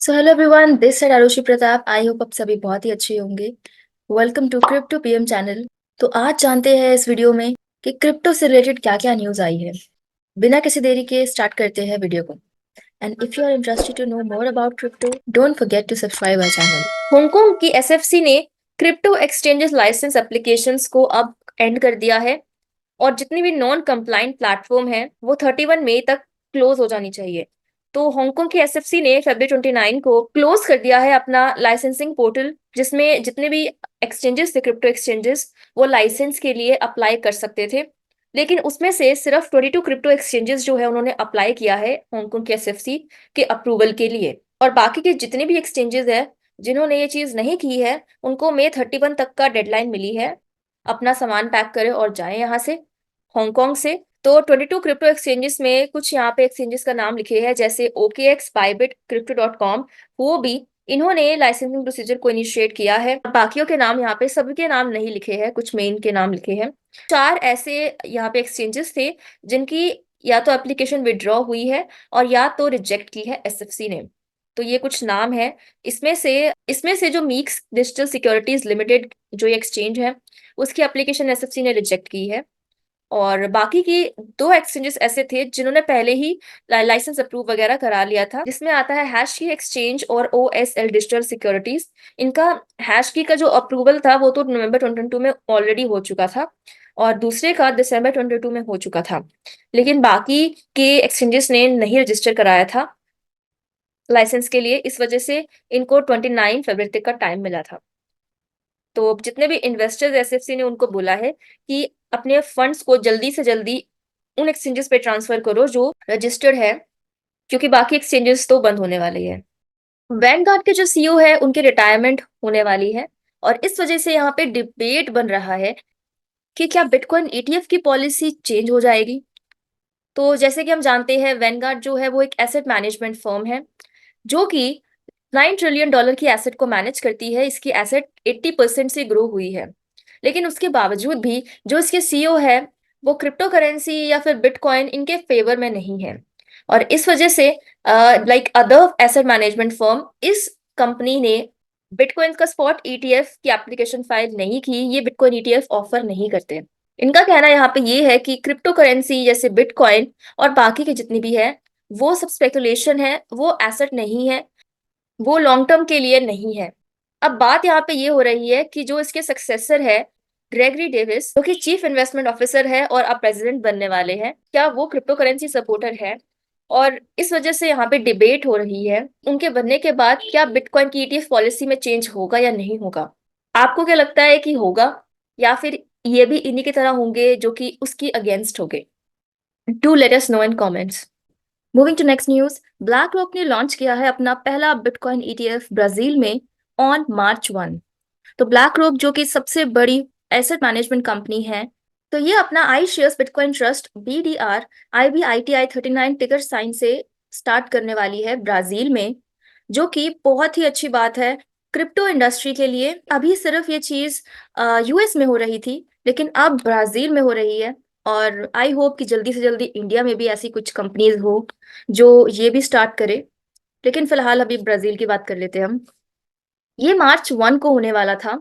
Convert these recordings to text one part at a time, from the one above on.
So hello everyone, this side Arushi Pratap. I hope आप सभी बहुत ही अच्छे होंगे। Welcome to Crypto PM channel. तो आज जानते हैं इस वीडियो में कि क्रिप्टो से रिलेटेड क्या क्या न्यूज़ आई है। बिना किसी देरी के स्टार्ट करते हैं वीडियो को। And if you are interested to know more about crypto, don't forget to subscribe our channel. Hong Kong की एसएफसी ने क्रिप्टो एक्सचेंजेस लाइसेंस एप्लीकेशंस को अब एंड कर दिया है और जितनी भी नॉन कंप्लाइंट प्लेटफॉर्म है वो 31 मई तक क्लोज हो जानी चाहिए। तो हांगकांग की एसएफसी ने February 29 को क्लोज कर दिया है अपना लाइसेंसिंग पोर्टल, जिसमें जितने भी एक्सचेंजेस थे, क्रिप्टो एक्सचेंजेस, वो लाइसेंस के लिए अप्लाई कर सकते थे। लेकिन उसमें से सिर्फ 22 क्रिप्टो एक्सचेंजेस जो है उन्होंने अप्लाई किया है हांगकांग की एसएफसी के अप्रूवल के लिए, और बाकी के जितने भी एक्सचेंजेस है जिन्होंने ये चीज नहीं की है उनको May 31 तक का डेडलाइन मिली है। अपना सामान पैक करें और जाएं यहाँ से, हांगकांग से। तो 22 क्रिप्टो एक्सचेंजेस में कुछ यहाँ पे एक्सचेंजेस का नाम लिखे हैं, जैसे OKX, बाइबिट, crypto.com। वो भी इन्होंने लाइसेंसिंग प्रोसीजर को इनिशिएट किया है। बाकियों के नाम यहाँ पे सभी के नाम नहीं लिखे हैं, कुछ मेन के नाम लिखे हैं। 4 ऐसे यहाँ पे एक्सचेंजेस थे जिनकी या तो एप्लीकेशन विड्रॉ हुई है और या तो रिजेक्ट की है एसएफसी ने। तो ये कुछ नाम है। इसमें से जो मीक्स डिजिटल सिक्योरिटीज लिमिटेड जो ये एक्सचेंज है उसकी एप्लीकेशन एसएफसी ने रिजेक्ट की है। और बाकी की 2 एक्सचेंजेस ऐसे थे जिन्होंने पहले ही लाइसेंस अप्रूव वगैरह करा लिया था, जिसमें आता है हैश की एक्सचेंज और OSL डिजिटल सिक्योरिटीज। इनका हैश की का जो अप्रूवल था वो तो नवंबर 2022 में ऑलरेडी हो चुका था और दूसरे का दिसंबर 2022 में हो चुका था। लेकिन बाकी के एक्सचेंजेस ने नहीं रजिस्टर कराया था लाइसेंस के लिए, इस वजह से इनको 29 फरवरी तक का टाइम मिला था। तो जितने भी इन्वेस्टर्स एसएफसी ने उनको बोला है कि अपने फंड्स को जल्दी से जल्दी उन एक्सचेंजेस पे ट्रांसफर करो जो रजिस्टर्ड है, क्योंकि बाकी एक्सचेंजेस तो बंद होने वाले हैं। वैनगार्ड के जो सीईओ है उनकी रिटायरमेंट होने वाली है और इस वजह से यहाँ पे डिबेट बन रहा है कि क्या बिटकॉइन ETF की पॉलिसी चेंज हो जाएगी। तो जैसे कि हम जानते हैं, वैनगार्ड जो है वो एक एसेट मैनेजमेंट फर्म है जो कि $9 ट्रिलियन की एसेट को मैनेज करती है। इसकी एसेट 80% से ग्रो हुई है, लेकिन उसके बावजूद भी जो इसके सीईओ है वो क्रिप्टो करेंसी या फिर बिटकॉइन इनके फेवर में नहीं है। और इस वजह से like other asset management firm, इस कंपनी ने बिटकॉइन का स्पॉट ETF की एप्लीकेशन फाइल नहीं की। ये बिटकॉइन ETF ऑफर नहीं करते। इनका कहना यहाँ पे ये है कि क्रिप्टो करेंसी जैसे बिटकॉइन और बाकी के जितनी भी है वो सब स्पेकुलेशन है, वो एसेट नहीं है, वो लॉन्ग टर्म के लिए नहीं है। अब बात यहाँ पे ये हो रही है कि जो इसके सक्सेसर है ग्रेगरी डेविस, जो कि चीफ इन्वेस्टमेंट ऑफिसर है और अब प्रेसिडेंट बनने वाले हैं, क्या वो क्रिप्टो करेंसी सपोर्टर है। और इस वजह से यहाँ पे डिबेट हो रही है उनके बनने के बाद क्या बिटकॉइन की ETF पॉलिसी में चेंज होगा या नहीं होगा। आपको क्या लगता है कि होगा या फिर ये भी इन्हीं की तरह होंगे जो कि उसकी अगेंस्ट होंगे? Do let us know in comments. Moving to next news, BlackRock ने लॉन्च किया है अपना पहला बिटकॉइन ETF ब्राजील में ऑन March 1। तो ब्लैक रॉक जो कि सबसे बड़ी एसेट मैनेजमेंट कंपनी है, तो ये अपना iShares bitcoin trust BDR IBITI 39 टिकर साइन से स्टार्ट करने वाली है ब्राजील में, जो कि बहुत ही अच्छी बात है क्रिप्टो इंडस्ट्री के लिए। अभी सिर्फ ये चीज US में हो रही थी, लेकिन अब ब्राजील में हो रही है। और आई होप कि जल्दी से जल्दी इंडिया में भी ऐसी कुछ कंपनीज हो जो ये भी स्टार्ट करे। लेकिन फिलहाल अभी ब्राजील की बात कर लेते हैं हम। ये March 1 को होने वाला था।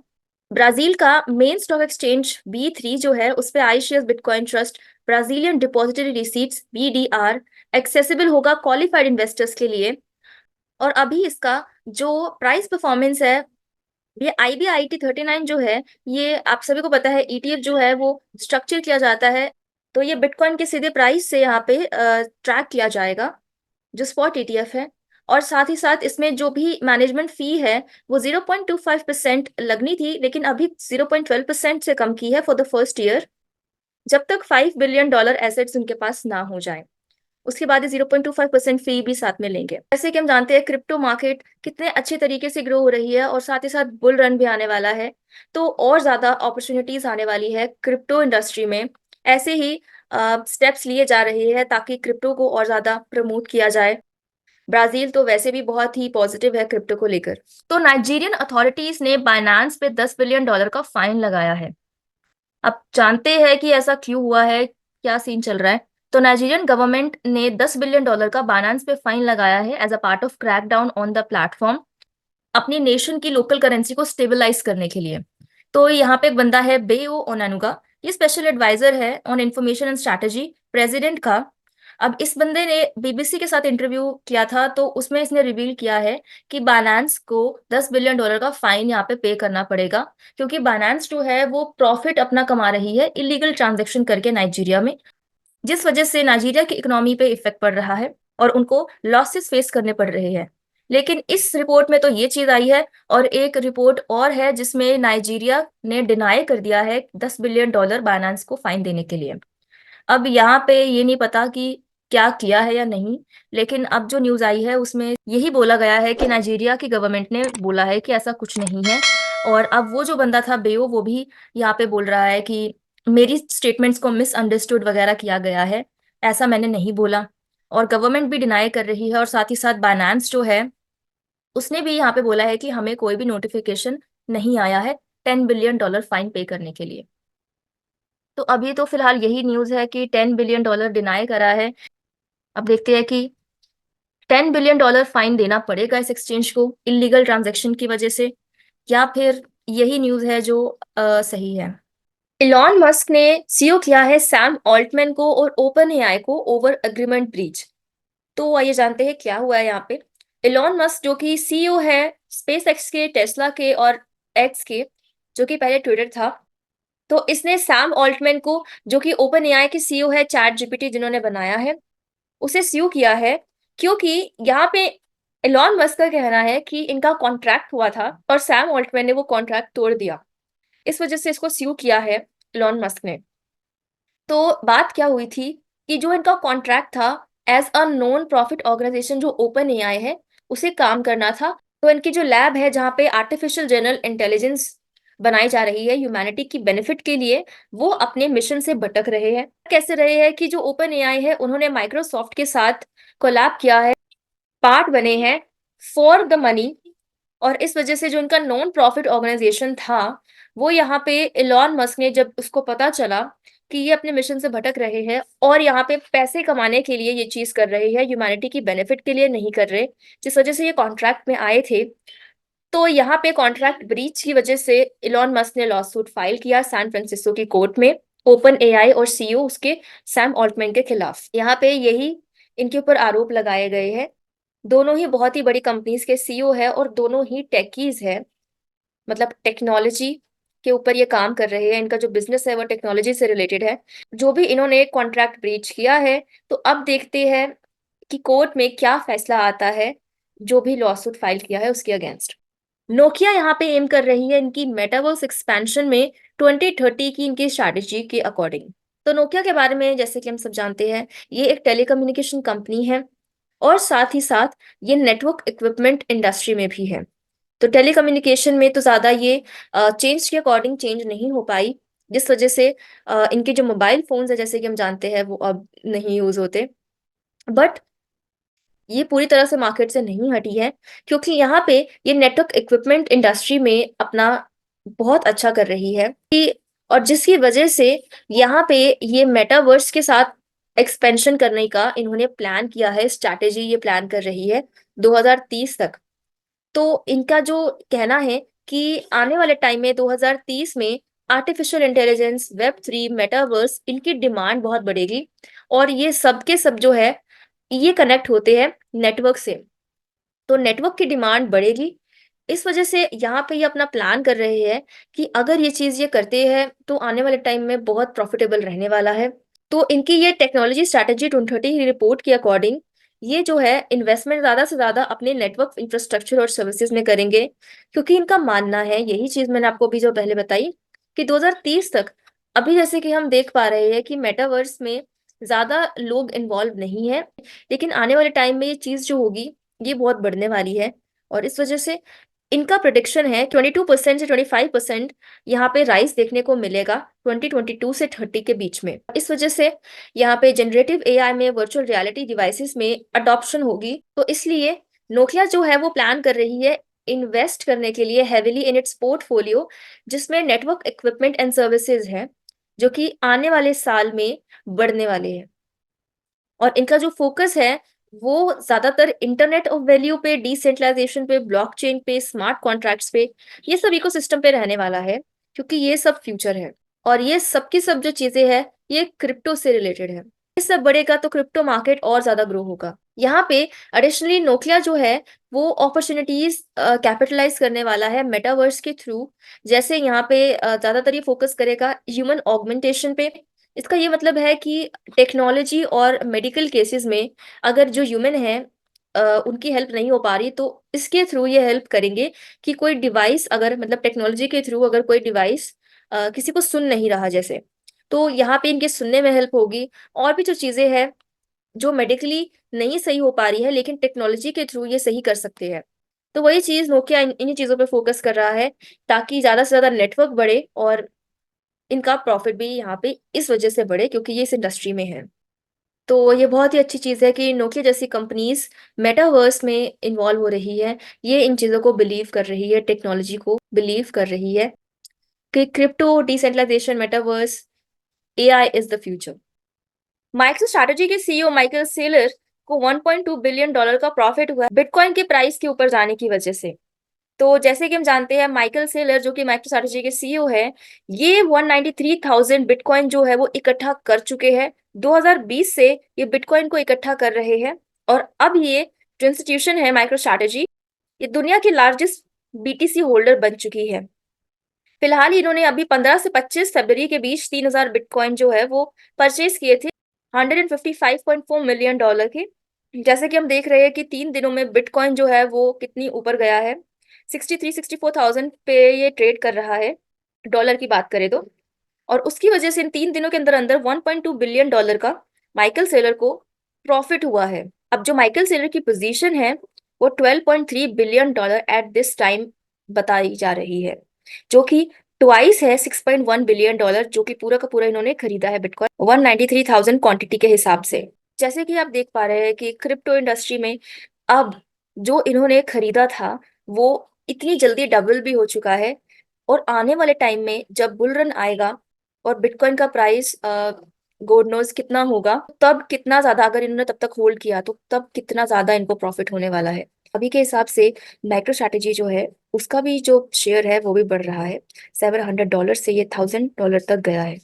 ब्राजील का मेन स्टॉक एक्सचेंज B3 जो है उस पे iShares bitcoin trust Brazilian depository receipts BDR accessible होगा क्वालिफाइड इन्वेस्टर्स के लिए। और अभी इसका जो प्राइस परफॉर्मेंस है, ये IBIT 39 जो है, ये आप सभी को पता है ETF जो है वो स्ट्रक्चर किया जाता है, तो ये बिटकॉइन के सीधे प्राइस से यहाँ पे ट्रैक किया जाएगा जो स्पॉट ETF है। और साथ ही साथ इसमें जो भी मैनेजमेंट फी है वो 0.25% लगनी थी, लेकिन अभी 0.12% से कम की है फॉर द फर्स्ट ईयर, जब तक $5 बिलियन एसेट्स उनके पास ना हो जाए। उसके बाद 0.25% फी भी साथ में लेंगे। जैसे कि हम जानते हैं क्रिप्टो मार्केट कितने अच्छे तरीके से ग्रो हो रही है और साथ ही साथ बुल रन भी आने वाला है, तो और ज्यादा अपॉर्चुनिटीज आने वाली है क्रिप्टो इंडस्ट्री में। ऐसे ही स्टेप्स लिए जा रहे हैं ताकि क्रिप्टो को और ज्यादा प्रमोट किया जाए। ब्राजील तो वैसे भी बहुत ही पॉजिटिव है क्रिप्टो को लेकर। तो नाइजीरियन अथॉरिटीज ने बाइनांस पे $10 बिलियन का फाइन लगाया है। अब जानते हैं कि ऐसा क्यों हुआ है, क्या सीन चल रहा है। तो नाइजीरियन गवर्नमेंट ने $10 बिलियन का बाइनेंस पे फाइन लगाया है as a part of crackdown on the platform, अपनी नेशन की लोकल करेंसी को स्टेबलाइज करने के लिए। तो यहाँ पे एक बंदा है बेओ ओनानुगा, ये स्पेशल एडवाइजर है on information and strategy president का। अब इस बंदे ने बीबीसी के साथ इंटरव्यू किया था, तो उसमें इसने रिवील किया है कि बाइनेंस को $10 बिलियन का फाइन यहाँ पे पे करना पड़ेगा, क्योंकि बाइनेंस जो है वो प्रॉफिट अपना कमा रही है इलीगल ट्रांजेक्शन करके नाइजीरिया में, जिस वजह से नाइजीरिया की इकोनॉमी पे इफेक्ट पड़ रहा है और उनको लॉसेस फेस करने पड़ रहे हैं। लेकिन इस रिपोर्ट में तो ये चीज आई है, और एक रिपोर्ट और है जिसमें नाइजीरिया ने डिनाई कर दिया है $10 बिलियन बाइनेंस को फाइन देने के लिए। अब यहाँ पे ये नहीं पता कि क्या किया है या नहीं, लेकिन अब जो न्यूज आई है उसमें यही बोला गया है कि नाइजीरिया की गवर्नमेंट ने बोला है कि ऐसा कुछ नहीं है। और अब वो जो बंदा था बेओ, वो भी यहाँ पे बोल रहा है कि मेरी स्टेटमेंट्स को मिसअंडरस्टूड वगैरह किया गया है, ऐसा मैंने नहीं बोला। और गवर्नमेंट भी डिनाई कर रही है, और साथ ही साथ बाइनेंस जो है उसने भी यहाँ पे बोला है कि हमें कोई भी नोटिफिकेशन नहीं आया है $10 बिलियन फाइन पे करने के लिए। तो अभी तो फिलहाल यही न्यूज है कि $10 बिलियन डिनाई करा है। अब देखते हैं कि $10 बिलियन फाइन देना पड़ेगा इस एक्सचेंज को इलीगल ट्रांजैक्शन की वजह से, या फिर यही न्यूज है जो सही है। इलॉन मस्क ने सीईओ किया है सैम ऑल्टमैन को और ओपन एआई को ओवर एग्रीमेंट ब्रीच। तो आइए जानते हैं क्या हुआ है यहाँ पे। इलॉन मस्क जो कि सीईओ है स्पेस एक्स के, टेस्ला के और एक्स के, जो कि पहले ट्विटर था, तो इसने सैम ऑल्टमैन को, जो कि ओपन एआई के सीईओ है, चैट जीपीटी जिन्होंने बनाया है, उसे स्यू किया है, क्योंकि यहाँ पे एलॉन मस्क का कहना है कि इनका कॉन्ट्रैक्ट हुआ था और सैम ऑल्टमैन ने वो कॉन्ट्रैक्ट तोड़ दिया। इस वजह से इसको स्यू किया है एलॉन मस्क ने। तो बात क्या हुई थी कि जो इनका कॉन्ट्रैक्ट था as a non profit organisation जो ओपन एआई है उसे काम करना था। तो इनकी जो लैब है जहाँ पे आर्टिफिशियल जनरल इंटेलिजेंस बनाई जा रही है ह्यूमैनिटी की बेनिफिट के लिए, वो अपने मिशन से भटक रहे हैं। कैसे रहे हैं कि जो ओपन एआई है उन्होंने माइक्रोसॉफ्ट के साथ कोलैब किया है, पार्ट बने हैं फॉर द मनी, और इस वजह से जो इनका नॉन प्रॉफिट ऑर्गेनाइजेशन था, वो यहाँ पे एलॉन मस्क ने जब उसको पता चला कि ये अपने मिशन से भटक रहे हैं और यहाँ पे पैसे कमाने के लिए ये चीज कर रहे हैं, ह्यूमैनिटी की बेनिफिट के लिए नहीं कर रहे, जिस वजह से ये कॉन्ट्रैक्ट में आए थे। तो यहाँ पे कॉन्ट्रैक्ट ब्रीच की वजह से इलॉन मस्क ने लॉसूट फाइल किया सैन फ्रांसिस्को की कोर्ट में ओपन एआई और सीईओ उसके सैम ऑल्टमैन के खिलाफ। यहाँ पे यही इनके ऊपर आरोप लगाए गए हैं। दोनों ही बहुत ही बड़ी कंपनीज के सीईओ है और दोनों ही टेकीज है, मतलब टेक्नोलॉजी के ऊपर ये काम कर रहे हैं, इनका जो बिजनेस है वो टेक्नोलॉजी से रिलेटेड है। जो भी इन्होंने कॉन्ट्रैक्ट ब्रीच किया है, तो अब देखते हैं कि कोर्ट में क्या फैसला आता है जो भी लॉसूट फाइल किया है उसके अगेंस्ट। नोकिया यहाँ पे एम कर रही है इनकी मेटावर्स एक्सपेंशन में 2030 की इनकी स्ट्रैटेजी के अकॉर्डिंग। तो नोकिया के बारे में जैसे कि हम सब जानते हैं, ये एक टेलीकम्युनिकेशन कंपनी है और साथ ही साथ ये नेटवर्क इक्विपमेंट इंडस्ट्री में भी है। तो टेलीकम्युनिकेशन में तो ज्यादा ये चेंज के अकॉर्डिंग चेंज नहीं हो पाई, जिस वजह से इनके जो मोबाइल फोन्स है जैसे कि हम जानते हैं वो अब नहीं यूज होते। बट ये पूरी तरह से मार्केट से नहीं हटी है, क्योंकि यहाँ पे ये नेटवर्क इक्विपमेंट इंडस्ट्री में अपना बहुत अच्छा कर रही है और जिसकी वजह से यहाँ पे ये मेटावर्स के साथ एक्सपेंशन करने का इन्होंने प्लान किया है, स्ट्रैटेजी ये प्लान कर रही है 2030 तक। तो इनका जो कहना है कि आने वाले टाइम में 2030 में आर्टिफिशियल इंटेलिजेंस, वेब 3, मेटावर्स, इनकी डिमांड बहुत बढ़ेगी, और ये सब के सब जो है ये कनेक्ट होते हैं नेटवर्क से। तो नेटवर्क की डिमांड बढ़ेगी, इस वजह से यहाँ पे ये अपना प्लान कर रहे हैं कि अगर ये चीज ये करते हैं तो आने वाले टाइम में बहुत प्रॉफिटेबल रहने वाला है। तो इनकी ये टेक्नोलॉजी स्ट्रैटेजी 2030 रिपोर्ट के अकॉर्डिंग ये जो है इन्वेस्टमेंट ज्यादा से ज्यादा अपने नेटवर्क इंफ्रास्ट्रक्चर और सर्विसेज में करेंगे, क्योंकि इनका मानना है यही चीज मैंने आपको अभी जो पहले बताई कि 2030 तक, अभी जैसे कि हम देख पा रहे हैं कि मेटावर्स में ज्यादा लोग इन्वॉल्व नहीं है, लेकिन आने वाले टाइम में ये चीज जो होगी ये बहुत बढ़ने वाली है। और इस वजह से इनका प्रोडिक्शन है 22% से 25% यहाँ पे राइज देखने को मिलेगा 2022 से 30 के बीच में। इस वजह से यहाँ पे जनरेटिव एआई में, वर्चुअल रियलिटी डिवाइसेस में अडॉप्शन होगी। तो इसलिए नोकिया जो है वो प्लान कर रही है इन्वेस्ट करने के लिए हेविली इन इट्स पोर्टफोलियो, जिसमें नेटवर्क इक्विपमेंट एंड सर्विसेज है, जो कि आने वाले साल में बढ़ने वाले हैं। और इनका जो फोकस है वो ज्यादातर इंटरनेट ऑफ वैल्यू पे, डिसेंट्रलाइजेशन पे, ब्लॉकचेन पे, स्मार्ट कॉन्ट्रैक्ट्स पे, ये सब इकोसिस्टम पे रहने वाला है, क्योंकि ये सब फ्यूचर है। और ये सब की सब जो चीजें हैं ये क्रिप्टो से रिलेटेड है। ये सब बढ़ेगा तो क्रिप्टो मार्केट और ज्यादा ग्रो होगा। यहाँ पे एडिशनली नोकिया जो है वो अपॉर्चुनिटीज कैपिटलाइज करने वाला है मेटावर्स के थ्रू। जैसे यहाँ पे ज्यादातर ये फोकस करेगा ह्यूमन ऑगमेंटेशन पे। इसका ये मतलब है कि टेक्नोलॉजी और मेडिकल केसेस में अगर जो ह्यूमन है उनकी हेल्प नहीं हो पा रही, तो इसके थ्रू ये हेल्प करेंगे कि कोई डिवाइस, अगर मतलब टेक्नोलॉजी के थ्रू अगर कोई डिवाइस किसी को सुन नहीं रहा जैसे, तो यहाँ पे इनके सुनने में हेल्प होगी। और भी जो चीजें हैं जो मेडिकली नहीं सही हो पा रही है लेकिन टेक्नोलॉजी के थ्रू ये सही कर सकते हैं। तो वही चीज नोकिया इन्हीं चीजों पे फोकस कर रहा है, ताकि ज्यादा से ज्यादा नेटवर्क बढ़े और इनका प्रॉफिट भी यहाँ पे इस वजह से बढ़े क्योंकि ये इस इंडस्ट्री में है। तो ये बहुत ही अच्छी चीज है कि नोकिया जैसी कंपनीज मेटावर्स में इन्वॉल्व हो रही है। ये इन चीजों को बिलीव कर रही है, टेक्नोलॉजी को बिलीव कर रही है कि crypto, decentralisation, metaverse, AI is the future. MicroStrategy के सीईओ माइकल सेलर को 1.2 बिलियन डॉलर का प्रॉफिट हुआ बिटकॉइन के प्राइस के ऊपर जाने की वजह से। तो जैसे कि हम जानते हैं माइकल सेलर जो कि माइक्रो स्ट्रैटेजी के सीईओ है, ये 193,000 बिटकॉइन जो है वो इकट्ठा कर चुके हैं। 2020 से ये बिटकॉइन को इकट्ठा कर रहे हैं। और अब ये जो इंस्टीट्यूशन है माइक्रो स्ट्रैटेजी, ये दुनिया की लार्जेस्ट बीटीसी होल्डर बन चुकी है। फिलहाल इन्होंने अभी 15 से 25 फरवरी के बीच 3,000 बिटकॉइन जो है वो परचेज किए थे 155.4 मिलियन डॉलर के। जैसे कि हम देख रहे हैं कि 3 दिनों में बिटकॉइन जो है वो कितनी ऊपर गया है, 63-64,000 पे ये ट्रेड कर रहा है डॉलर की बात करें तो। और उसकी वजह से इन 3 दिनों के अंदर अंदर 1.2 बिलियन डॉलर का माइकल सेलर को प्रॉफिट हुआ है। अब जो माइकल सेलर की पोजीशन है वो 12.3 billion dollar at this time बताई जा रही है, जो कि ट्वाइस है 6.1 बिलियन डॉलर, जो कि पूरा का पूरा इन्होंने खरीदा है बिटकॉइन 193,000 क्वांटिटी के हिसाब से। जैसे कि आप देख पा रहे हैं कि क्रिप्टो इंडस्ट्री में अब जो इन्होंने खरीदा था वो इतनी जल्दी डबल भी हो चुका है। और आने वाले टाइम में जब बुल रन आएगा और बिटकॉइन का प्राइस गॉड नोज कितना होगा, तब कितना ज्यादा, अगर इन्होंने तब तक होल्ड किया तो तब कितना ज्यादा इनको प्रॉफिट होने वाला है। अभी के हिसाब से माइक्रो स्ट्रैटेजी जो है उसका भी जो शेयर है वो भी बढ़ रहा है। $700 से ये $1,000 तक गया है।